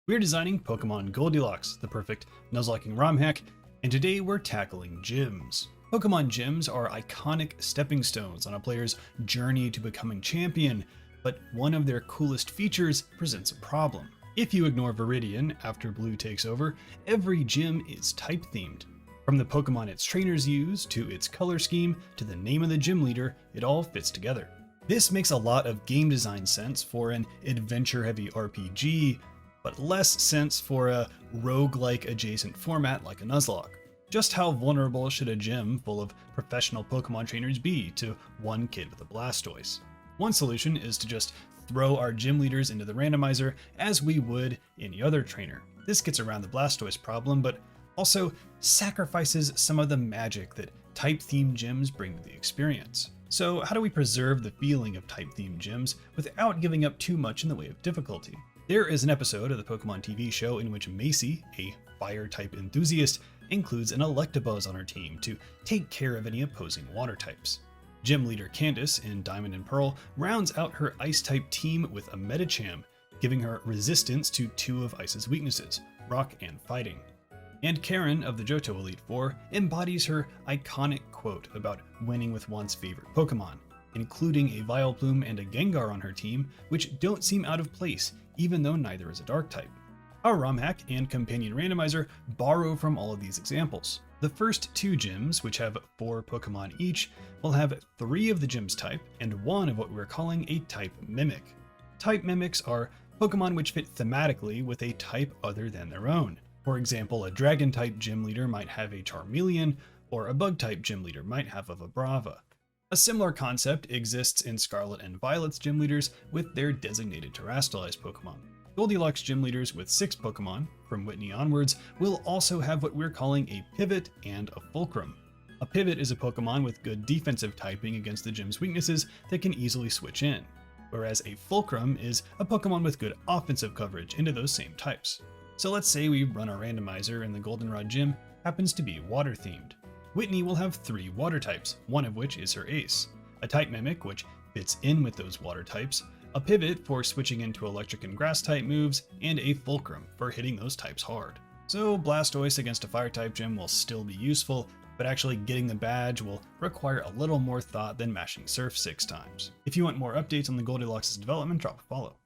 We're designing Pokemon Goldilocks, the perfect Nuzlocking ROM hack, and today we're tackling gyms. Pokemon gyms are iconic stepping stones on a player's journey to becoming champion, but one of their coolest features presents a problem. If you ignore Viridian after Blue takes over, every gym is type themed. From the Pokemon its trainers use, to its color scheme, to the name of the gym leader, it all fits together. This makes a lot of game design sense for an adventure-heavy RPG, but less sense for a roguelike adjacent format like a Nuzlocke. Just how vulnerable should a gym full of professional Pokemon trainers be to one kid with a Blastoise? One solution is to just throw our gym leaders into the randomizer as we would any other trainer. This gets around the Blastoise problem, but also sacrifices some of the magic that type-themed gyms bring to the experience. So how do we preserve the feeling of type-themed gyms without giving up too much in the way of difficulty? There is an episode of the Pokemon TV show in which Macy, a fire-type enthusiast, includes an Electabuzz on her team to take care of any opposing water types. Gym leader Candace in Diamond and Pearl rounds out her Ice-type team with a Medicham, giving her resistance to two of Ice's weaknesses, Rock and Fighting. And Karen of the Johto Elite Four embodies her iconic quote about winning with one's favorite Pokemon, including a Vileplume and a Gengar on her team, which don't seem out of place, even though neither is a dark type. Our ROM hack and companion randomizer borrow from all of these examples. The first two gyms, which have 4 Pokemon each, will have 3 of the gym's type and 1 of what we're calling a type mimic. Type mimics are Pokemon which fit thematically with a type other than their own. For example, a Dragon-type gym leader might have a Charmeleon, or a Bug-type gym leader might have a Vibrava. A similar concept exists in Scarlet and Violet's gym leaders with their designated terrestrialized Pokemon. Goldilocks gym leaders with 6 Pokemon, from Whitney onwards, will also have what we're calling a Pivot and a Fulcrum. A Pivot is a Pokemon with good defensive typing against the gym's weaknesses that can easily switch in, whereas a Fulcrum is a Pokemon with good offensive coverage into those same types. So let's say we run our randomizer and the Goldenrod gym happens to be water themed. Whitney will have 3 water types, one of which is her ace. A type mimic, which fits in with those water types, a pivot for switching into electric and grass type moves, and a fulcrum for hitting those types hard. So Blastoise against a fire type gym will still be useful, but actually getting the badge will require a little more thought than mashing Surf 6 times. If you want more updates on the Goldilocks' development, drop a follow.